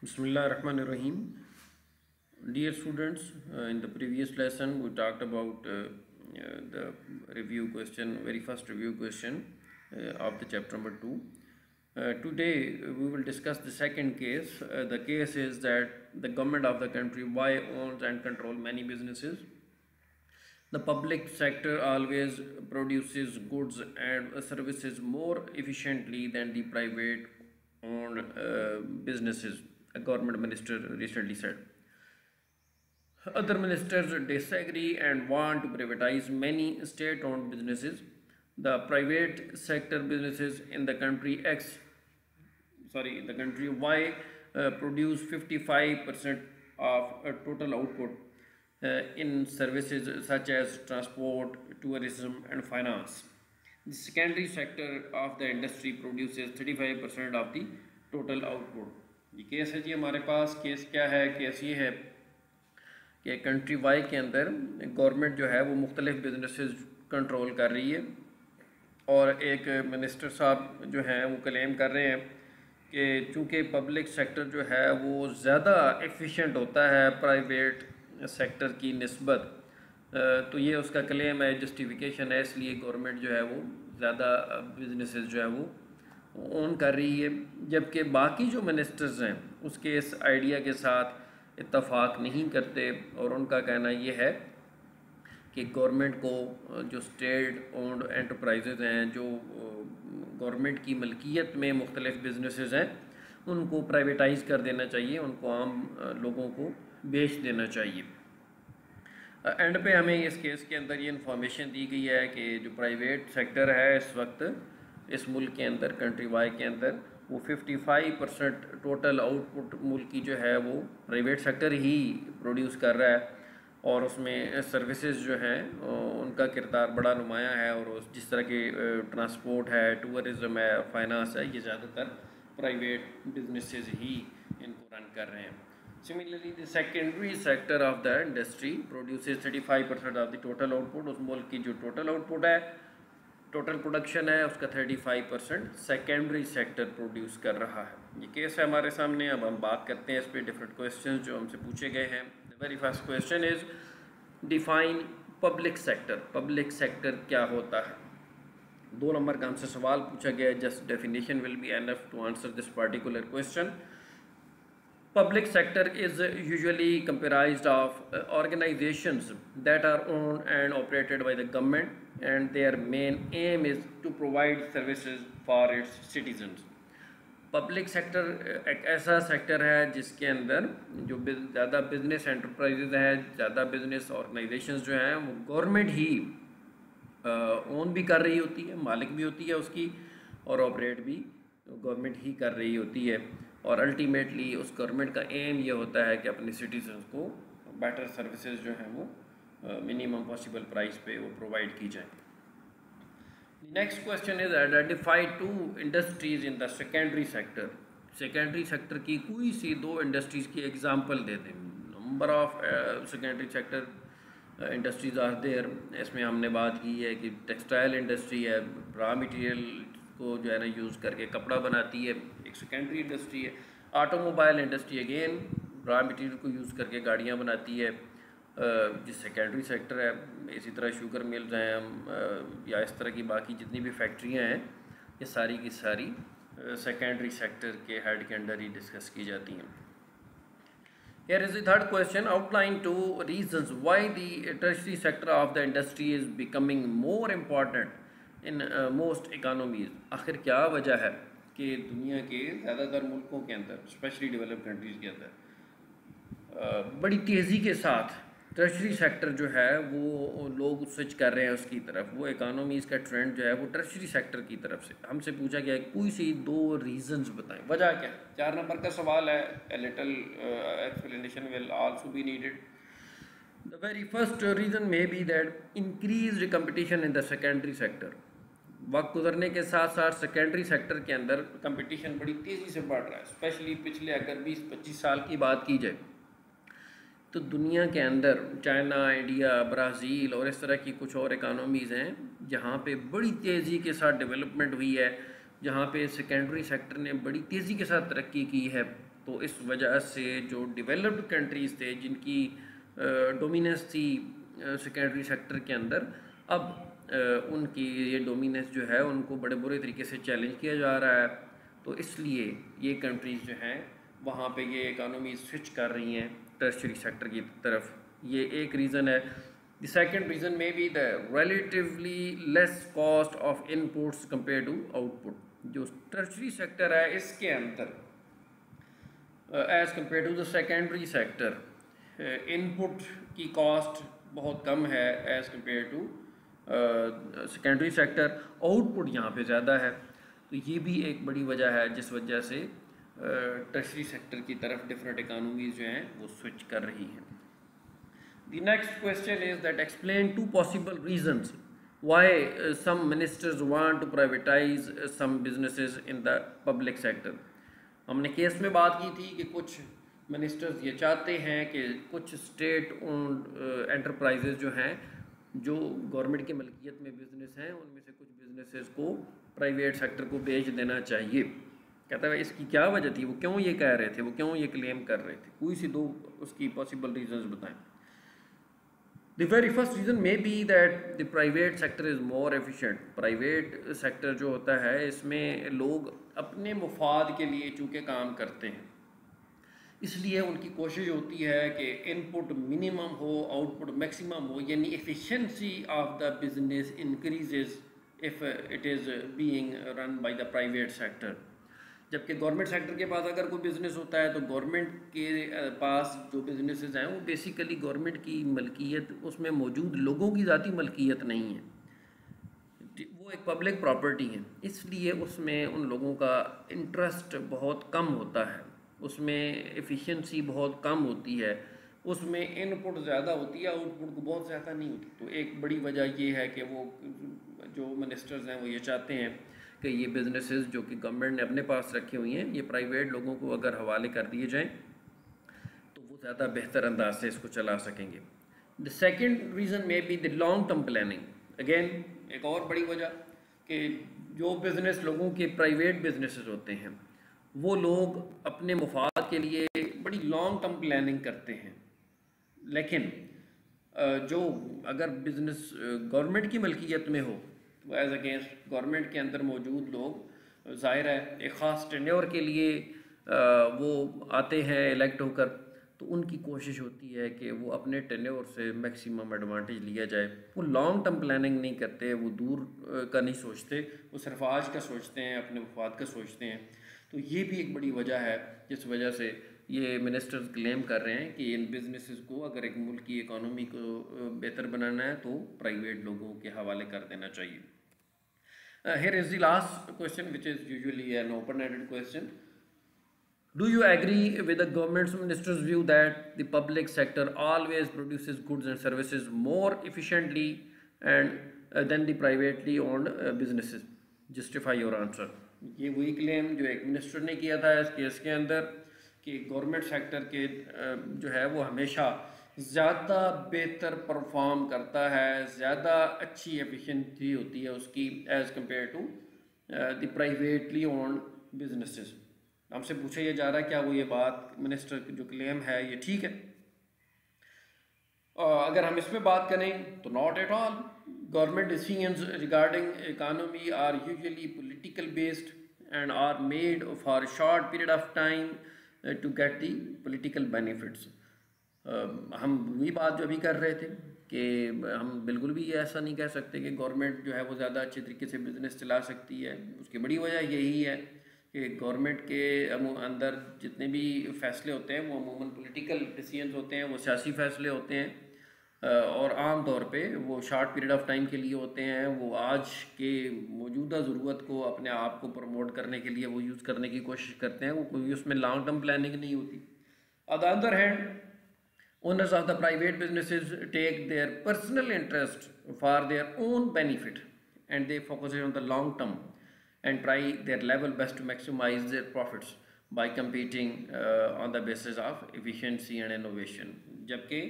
Bismillahirrahmanirrahim. Dear students, in the previous lesson we talked about the review question, very first review question of the chapter number 2. Today we will discuss the second case. The case is that the government of the country Y owns and control many businesses. The public sector always produces goods and services more efficiently than the private owned businesses, a government minister recently said. Other ministers disagree and want to privatize many state owned businesses. The private sector businesses in the country Y produce 55% of total output in services such as transport, tourism, and finance. The secondary sector of the industry produces 35% of the total output. ये case है जी हमारे पास. Case क्या है? Case ये है कि country Y के अंदर गवर्नमेंट जो है वो मुख्तलिफ बिजनेसेस कंट्रोल कर रही है और एक मिनिस्टर साहब जो हैं वो क्लेम कर रहे हैं कि चूँकि पब्लिक सेक्टर जो है वो ज़्यादा एफिशिएंट होता है प्राइवेट सेक्टर की निस्बत, तो ये उसका क्लेम है, जस्टिफिकेशन है, इसलिए गवर्नमेंट जो है वो ज़्यादा बिजनेसेस जो है वो ओन कर रही है, जबकि बाकी जो मिनिस्टर्स हैं उसके इस आइडिया के साथ इत्तफाक नहीं करते और उनका कहना ये है कि गवर्नमेंट को जो स्टेट ओन्ड एंटरप्राइजेज़ हैं, जो गवर्नमेंट की मलकियत में मुख्तलिफ बिजनेसेस हैं, उनको प्राइवेटाइज़ कर देना चाहिए, उनको आम लोगों को बेच देना चाहिए. एंड पे हमें इस केस के अंदर ये इन्फॉर्मेशन दी गई है कि जो प्राइवेट सेक्टर है इस वक्त इस मुल्क के अंदर, कंट्री वाई के अंदर, वो 55% टोटल आउटपुट मुल्क की जो है वो प्राइवेट सेक्टर ही प्रोड्यूस कर रहा है और उसमें सर्विसेज जो हैं उनका किरदार बड़ा नुमायाँ है और जिस तरह के ट्रांसपोर्ट है, टूरिज़म है, फाइनेंस है, ये ज़्यादातर प्राइवेट बिजनेसेस ही इनको रन कर रहे हैं. Similarly, the secondary sector of the industry produces 35% of the total output. उस मुल्क की जो टोटल आउटपुट है, टोटल प्रोडक्शन है, उसका 35% सेकेंडरी सेक्टर प्रोड्यूस कर रहा है. ये केस है हमारे सामने. अब हम बात करते हैं इस पर डिफरेंट क्वेश्चंस जो हमसे पूछे गए हैं. The very first question is define public sector. Public sector क्या होता है? 2 नंबर का हमसे सवाल पूछा गया है. Just definition will be enough to answer this particular question. Public sector is usually comprised of organizations that are owned and operated by the government, and their main aim is to provide services for its citizens. Public sector एक ऐसा sector है जिसके अंदर जो ज़्यादा business enterprises हैं, ज़्यादा business organisations जो हैं वो गवर्नमेंट ही ओन भी कर रही होती है, मालिक भी होती है उसकी, और ऑपरेट भी गवर्नमेंट ही कर रही होती है. और अल्टीमेटली उस गवर्नमेंट का एम ये होता है कि अपने सिटीजन्स को बेटर सर्विसेज जो हैं वो मिनिमम पॉसिबल प्राइस पे वो प्रोवाइड की जाए. Next question is identify 2 industries in the secondary sector. Secondary sector की कोई सी 2 इंडस्ट्रीज़ की एग्जांपल दे दें. Number of secondary sector industries are there. इसमें हमने बात की है कि टेक्सटाइल इंडस्ट्री है, रॉ मटेरियल को जो है ना यूज़ करके कपड़ा बनाती है, एक सेकेंडरी इंडस्ट्री है. Automobile industry again raw material को यूज़ करके गाड़ियाँ बनाती है, जिस सेकेंडरी सेक्टर है. इसी तरह शुगर मिल्स हैं या इस तरह की बाकी जितनी भी फैक्ट्रियाँ हैं, ये सारी की सारी सेकेंडरी सेक्टर के हेड के अंडर ही डिस्कस की जाती हैं. Here is the third question. Outline 2 reasons why the tertiary sector of the industry is becoming more important in most economies. आखिर क्या वजह है कि दुनिया के ज़्यादातर मुल्कों के अंदर, स्पेशली डेवलप्ड कंट्रीज़ के अंदर बड़ी तेज़ी के साथ टर्शरी सेक्टर जो है वो लोग स्विच कर रहे हैं उसकी तरफ. वो इकानमीज़ का ट्रेंड जो है वो टर्शरी सेक्टर की तरफ से. हमसे पूछा गया है कोई सी 2 रीज़न्स बताएं, वजह क्या है. 4 नंबर का सवाल है. A little explanation will also be needed. The very first reason may be that increased competition in the secondary sector. वक्त गुजरने के साथ साथ सेकेंडरी सेक्टर के अंदर कंपटीशन बड़ी तेज़ी से बढ़ रहा है. स्पेशली पिछले अगर 20-25 साल की बात की जाए तो दुनिया के अंदर चाइना, इंडिया, ब्राज़ील और इस तरह की कुछ और इकानमीज़ हैं जहाँ पे बड़ी तेज़ी के साथ डेवलपमेंट हुई है, जहाँ पे सेकेंडरी सेक्टर ने बड़ी तेज़ी के साथ तरक्की की है. तो इस वजह से जो डेवलप्ड कंट्रीज़ थे जिनकी डोमिनेंस थी सेकेंडरी सेक्टर के अंदर, अब उनकी ये डोमिनेंस जो है उनको बड़े बुरे तरीके से चैलेंज किया जा रहा है। तो इसलिए ये कंट्रीज़ जो हैं वहाँ पे ये इकानमी स्विच कर रही हैं टर्शरी सेक्टर की तरफ। ये एक रीज़न है। The second reason may be the relatively less cost of inputs compare to output. जो टर्शरी सेक्टर है इसके अंदर as compare to the secondary sector input की कॉस्ट बहुत कम है as compare to secondary sector, output यहाँ पे ज़्यादा है। तो ये भी एक बड़ी वजह है जिस वजह से टर्शरी सेक्टर की तरफ डिफरेंट इकानमीज जो हैं वो स्विच कर रही हैं। The next question is that explain to possible reasons why some ministers want to privatise some businesses in the public sector. हमने केस में बात की थी कि कुछ मिनिस्टर्स ये चाहते हैं कि कुछ स्टेट ओन्ड एंटरप्राइजेज जो हैं जो गवर्नमेंट की मलकियत में बिजनेस हैं उनमें से कुछ बिजनेसेस को प्राइवेट सेक्टर को बेच देना चाहिए। कहता है इसकी क्या वजह थी, वो क्यों ये कह रहे थे, वो क्यों ये क्लेम कर रहे थे, कोई सी दो उसकी पॉसिबल रीजंस बताएं। The very first reason may B that the private sector is more efficient. Private sector जो होता है इसमें लोग अपने मुफाद के लिए चूँकि काम करते हैं, इसलिए उनकी कोशिश होती है कि इनपुट मिनिमम हो आउटपुट मैक्सिमम हो, यानी efficiency of the business increases if it is being run by the private sector. जबकि गवर्नमेंट सेक्टर के पास अगर कोई बिज़नेस होता है तो गवर्नमेंट के पास जो बिजनेसेस हैं वो बेसिकली गवर्नमेंट की मलकियत, उसमें मौजूद लोगों की ज़ाती मलकियत नहीं है, वो एक पब्लिक प्रॉपर्टी है, इसलिए उसमें उन लोगों का इंटरेस्ट बहुत कम होता है, उसमें एफिशिएंसी बहुत कम होती है, उसमें इनपुट ज़्यादा होती है, आउटपुट को बहुत ज़्यादा नहीं होती। तो एक बड़ी वजह ये है कि वो जो मिनिस्टर्स हैं वो ये चाहते हैं कि ये बिजनेसेस जो कि गवर्नमेंट ने अपने पास रखी हुई हैं ये प्राइवेट लोगों को अगर हवाले कर दिए जाएं तो वो ज़्यादा बेहतर अंदाज से इसको चला सकेंगे। The second reason may be the long term planning. Again एक और बड़ी वजह कि जो बिज़नेस लोगों के प्राइवेट बिजनेसेस होते हैं वो लोग अपने मुफाद के लिए बड़ी लॉन्ग टर्म प्लानिंग करते हैं, लेकिन जो अगर बिज़नेस गवर्नमेंट की मलकियत में हो तो एज़ अगेंस्ट गवर्नमेंट के अंदर मौजूद लोग ज़ाहिर है एक ख़ास टेन्योर के लिए वो आते हैं इलेक्ट होकर, तो उनकी कोशिश होती है कि वो अपने टेन्योर से मैक्सिमम एडवांटेज लिया जाए। वो लॉन्ग टर्म प्लानिंग नहीं करते, वो दूर का नहीं सोचते, वो सिर्फ आज का सोचते हैं, अपने मुफाद का सोचते हैं। तो ये भी एक बड़ी वजह है जिस वजह से ये मिनिस्टर्स क्लेम कर रहे हैं कि इन बिजनेसेस को अगर एक मुल्क की इकोनॉमी को बेहतर बनाना है तो प्राइवेट लोगों के हवाले कर देना चाहिए। Here is the last question, which is usually an open-ended question. Do you agree with the government's minister's view that the public sector always produces goods and services more efficiently and than the privately owned businesses? Justify your answer. ये वही claim जो एक minister ने किया था इस case के अंदर कि गवर्नमेंट सेक्टर के जो है वो हमेशा ज़्यादा बेहतर परफॉर्म करता है, ज़्यादा अच्छी एफिशिएंसी होती है उसकी as compare to the privately owned businesses. हमसे पूछा यह जा रहा है क्या वो ये बात मिनिस्टर जो क्लेम है ये ठीक है? अगर हम इस पर बात करें तो not at all. Government decisions regarding economy are usually political based and are made for short period of time to get the political benefits. हम वही बात जो अभी कर रहे थे कि हम बिल्कुल भी ऐसा नहीं कह सकते कि गवर्नमेंट जो है वो ज़्यादा अच्छे तरीके से बिज़नेस चला सकती है। उसकी बड़ी वजह यही है कि गवर्नमेंट के अंदर जितने भी फ़ैसले होते हैं वो अमूमन पॉलिटिकल डिसीजंस होते हैं, वो सियासी फ़ैसले होते हैं और आम तौर पे वो शॉर्ट पीरियड ऑफ टाइम के लिए होते हैं। वो आज के मौजूदा ज़रूरत को अपने आप को प्रमोट करने के लिए वो यूज़ करने की कोशिश करते हैं, वो कोई उसमें लॉन्ग टर्म प्लानिंग नहीं होती। On the other hand owners of the private businesses take their personal interest for their own benefit and they focus on the long term and try their level best to maximize their profits by competing on the basis of efficiency and innovation। जबकि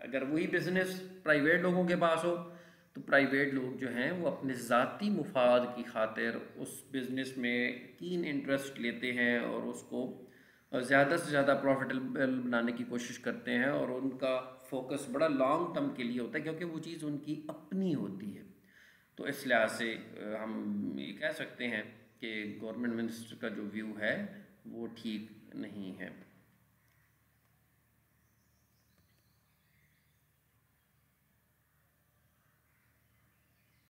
अगर वही business private लोगों के पास हो तो private लोग जो हैं वो अपने ज़ाती मुफाद की खातिर उस बिज़नेस में कीन इंटरेस्ट लेते हैं और उसको ज़्यादा से ज़्यादा प्रॉफिटेबल बनाने की कोशिश करते हैं, और उनका फोकस बड़ा लॉन्ग टर्म के लिए होता है क्योंकि वो चीज़ उनकी अपनी होती है। तो इस लिहाज से हम ये कह सकते हैं कि गवर्नमेंट मिनिस्टर का जो व्यू है वो ठीक नहीं है।